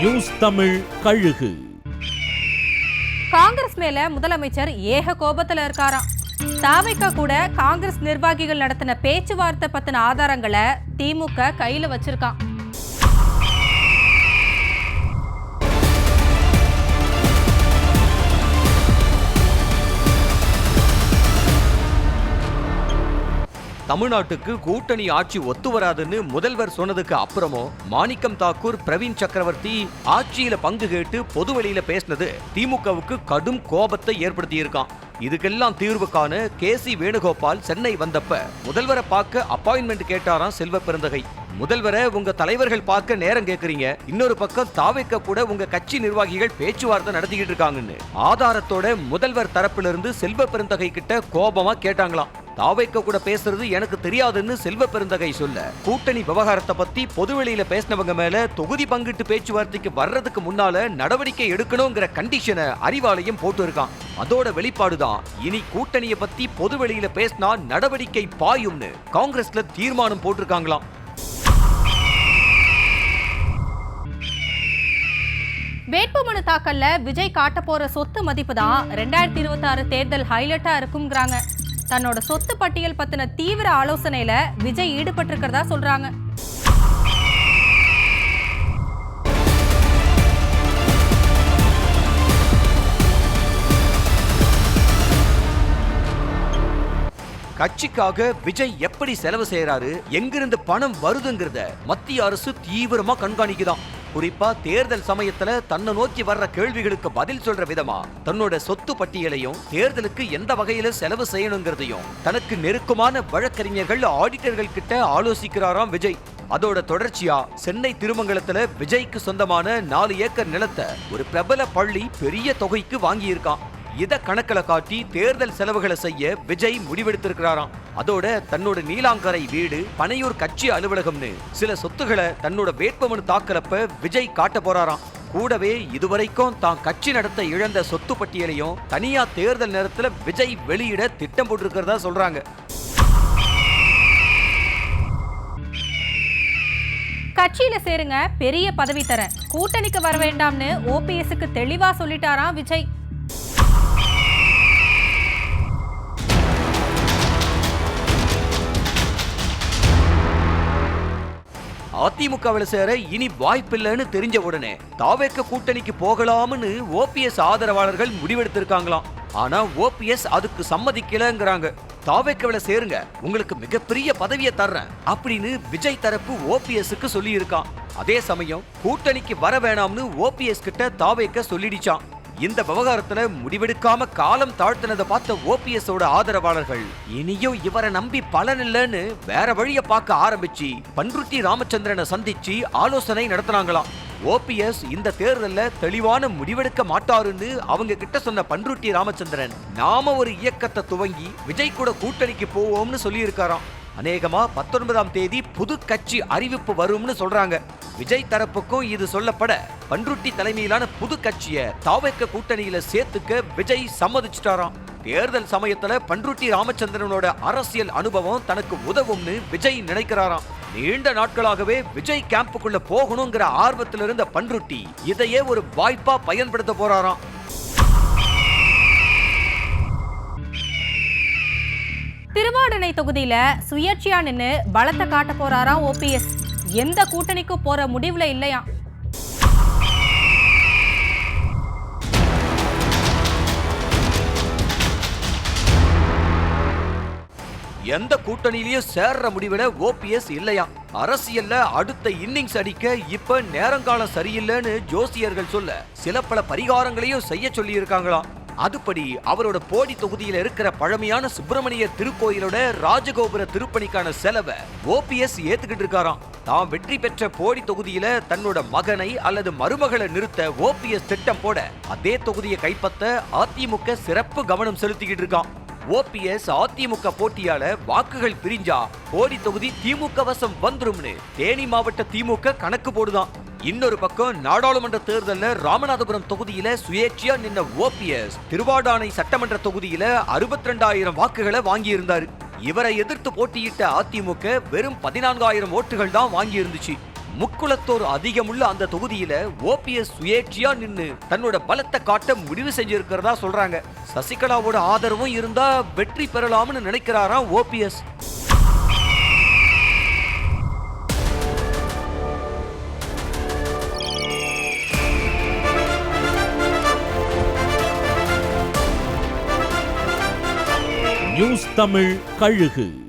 News Tamil கழுகு. காங்கிரஸ் மேல முதலமைச்சர் ஏக கோபத்துல இருக்காராம். தாவேகா கூட காங்கிரஸ் நிர்வாகிகள் நடத்தின பேச்சுவார்த்தை பத்தின ஆதாரங்களை திமுக கையில வச்சிருக்கான். தமிழ்நாட்டுக்கு கூட்டணி ஆட்சி ஒத்து வராதுன்னு முதல்வர் சொன்னதுக்கு அப்புறமும் மாணிக்கம் தாக்கூர், பிரவீன் சக்கரவர்த்தி ஆட்சியில பங்கு கேட்டு பொது வெளியில பேசினது திமுகவுக்கு கடும் கோபத்தை ஏற்படுத்தி இருக்கான். இதுக்கெல்லாம் தீர்வு காண KC வேணுகோபால் சென்னை வந்தப்ப முதல்வரை பார்க்க அப்பாயின்மெண்ட் கேட்டாராம் செல்வ பெருந்தகை. முதல்வரை உங்க தலைவர்கள் பார்க்க நேரம் கேக்குறீங்க, இன்னொரு பக்கம் தாவேக்க கூட உங்க கட்சி நிர்வாகிகள் பேச்சுவார்த்தை நடத்திக்கிட்டு இருக்காங்கன்னு ஆதாரத்தோட முதல்வர் தரப்பிலிருந்து செல்வ பெருந்தகை கிட்ட கோபமா கேட்டாங்களாம். தாவேக்க கூட பேசுறது எனக்கு தெரியாதுன்னு செல்வ பெருந்தகை சொல்ல, கூட்டணி விவகாரத்தை பத்தி பொதுவெளியில பேசினவங்க மேல தொகுதி பங்கிட்டு பேச்சுவார்த்தைக்கு வர்றதுக்கு முன்னால நடவடிக்கை எடுக்கணுங்கிற கண்டிஷனை அறிவாலயம் போட்டு இருக்கான். அதோட வெளிப்பாடுதான் இனி கூட்டணியை பத்தி பொதுவெளியில பேசினா நடவடிக்கை பாயும்னு காங்கிரஸ்ல தீர்மானம் போட்டிருக்காங்களாம். வேட்புமனு தாக்கல்ல விஜய் காட்ட போற சொத்து மதிப்பு தான் 2026 தேர்தல் ஹைலைட்டா இருக்கும்ங்கறாங்க. தன்னோட சொத்து பட்டியல் பத்தின தீவிர ஆலோசனையில விஜய் ஈடுபட்டு இருக்கிறதா சொல்றாங்க. கட்சிக்காக விஜய் எப்படி செலவு செய்யறாரு, எங்கிருந்து பணம் வருதுங்கிறத மத்திய அரசு தீவிரமா கண்காணிக்குதான். குறிப்பா தேர்தல் சமயத்துல தன்னை நோக்கி வர்ற கேள்விகளுக்கு பதில் சொல்ற விதமா தன்னோட சொத்து பட்டியலையும் தேர்தலுக்கு எந்த வகையில செலவு செய்யணுங்கிறதையும் தனக்கு நெருக்கமான வழக்கறிஞர்கள், ஆடிட்டர்கள் கிட்ட ஆலோசிக்கிறாராம் விஜய். அதோட தொடர்ச்சியா சென்னை திருமங்கலத்துல விஜய்க்கு சொந்தமான 4 ஏக்கர் நிலத்தை ஒரு பிரபல பள்ளி பெரிய தொகைக்கு வாங்கி இருக்கான். இத கணக்கில காட்டி தேர்தல் செலவுகளை செய்ய விஜய் முடிவெடுத்திருக்கிறாராம். அதோட தன்னோட நீலாங்கரை வீடு, பனையூர் கட்சி அலுவலகம்னு சில சொத்துக்களை தன்னோட வேட்புமனு தாக்கலப்ப விஜய் காட்ட போறாராம். கூடவே இதுவரைக்கும் தான் கட்சி நடத்த இழந்த சொத்து பட்டியலையும் தனியா தேர்தல் நேரத்துல விஜய் வெளியிட திட்டம் போட்டிருக்கிறதா சொல்றாங்க. கட்சியில சேருங்க, பெரிய பதவி தர, கூட்டணிக்கு வர வேண்டாம்னு OPSக்கு தெளிவா சொல்லிட்டாராம் விஜய். அதிமுகவில் சேர இனி வாய்ப்பில்லைன்னு தெரிஞ்ச உடனே தாவேக்க கூட்டணிக்கு போகலாம்னு OPS ஆதரவாளர்கள் முடிவெடுத்திருக்காங்களாம். ஆனா OPS அதுக்கு சம்மதிக்கலங்கிறாங்க. தாவேக்கவில சேருங்க, உங்களுக்கு மிகப்பெரிய பதவியை தர்றேன் அப்படின்னு விஜய் தரப்பு OPSக்கு சொல்லி இருக்கான். அதே சமயம் கூட்டணிக்கு வர வேணாம்னு OPS கிட்ட தாவேக்க சொல்லிடுச்சான். இந்த விவகாரத்துல முடிவெடுக்காம காலம் தாழ்த்தினதை பார்த்த OPSோட ஆதரவாளர்கள் இனியும் இவரை நம்பி பலன் இல்லைன்னு வேற வழிய பார்க்க ஆரம்பிச்சு பன்ருட்டி ராமச்சந்திரனை சந்திச்சு ஆலோசனை நடத்தினாங்களாம். OPS இந்த தேர்தல்ல தெளிவான முடிவெடுக்க மாட்டாருன்னு அவங்க கிட்ட சொன்ன பன்ருட்டி ராமச்சந்திரன், நாம ஒரு இயக்கத்தை துவங்கி விஜய் கூட கூட்டணிக்கு போவோம்னு சொல்லி இருக்காராம். அநேகமா 19ஆம் தேதி புது கட்சி அறிவிப்பு வரும்னு சொல்றாங்க. விஜய் தரப்புக்கும் இது சொல்லப்பட பன்ருட்டி தலைமையிலான புது கட்சியை தாவேக்க கூட்டணியில சேர்த்துக்க விஜய் சம்மதிச்சிட்டாராம். தேர்தல் சமயத்துல பன்ருட்டி ராமச்சந்திரனோட அரசியல் அனுபவம் தனக்கு உதவும்னு விஜய் நினைக்கிறாராம். நீண்ட நாட்களாகவே விஜய் கேம்புக்குள்ள போகணுங்கிற ஆர்வத்தில் இருந்த பன்ருட்டி இதையே ஒரு வாய்ப்பா பயன்படுத்த போறாராம். திருவாடனை தொகுதியில சுயேட்சையா நின்னு பலத்தை காட்ட போறாராம் OPS. எந்த கூட்டணிக்கு போற முடிவுல இல்லையா. எந்த கூட்டணியிலயும் சேர்ற முடிவுல OPS இல்லையா. அரசியல்ல அடுத்த இன்னிங்ஸ் அடிக்க இப்ப நேரங்காலம் சரியில்லைன்னு ஜோசியர்கள் சொல்ல சில பல பரிகாரங்களையும் செய்ய சொல்லி இருக்காங்களாம். அதுபடி அவரோட போடி தொகுதியில இருக்கிற பழமையான சுப்பிரமணிய திருக்கோயிலோட ராஜகோபுர திருப்பணிக்கான செலவை OPS ஏத்துக்கிட்டு இருக்காராம். தான் வெற்றி பெற்ற போடி தொகுதியில தன்னோட மகனை அல்லது மருமகளை நிறுத்த OPS திட்டம் போட அதே தொகுதியை கைப்பற்ற அதிமுக சிறப்பு கவனம் செலுத்திக்கிட்டு இருக்கான். OPS அதிமுக போட்டியால வாக்குகள் பிரிஞ்சா போடி தொகுதி திமுக வசம் வந்துரும்னு தேனி மாவட்ட திமுக கணக்கு போடுதான். இன்னொரு பக்கம் நாடாளுமன்ற தேர்தலில் ராமநாதபுரம் தொகுதியில சுயேட்சையா நின்ன OPS திருவாடானை சட்டமன்ற தொகுதியில 62,000 வாக்குகளை வாங்கி இருந்தாரு. இவரை எதிர்த்து போட்டியிட்ட அதிமுக வெறும் 14,000 ஓட்டுகள் தான் வாங்கி இருந்துச்சு. முக்குளத்தோர் அதிகமுள்ள அந்த தொகுதியில ஓபிஎஸ் சுயேட்சையா நின்னு தன்னோட பலத்தை காட்ட முடிவு செஞ்சிருக்கிறதா சொல்றாங்க. சசிகலாவோட ஆதரவும் இருந்தா வெற்றி பெறலாம்னு நினைக்கிறாராம் ஓபிஎஸ். நியூஸ் தமிழ் கழுகு.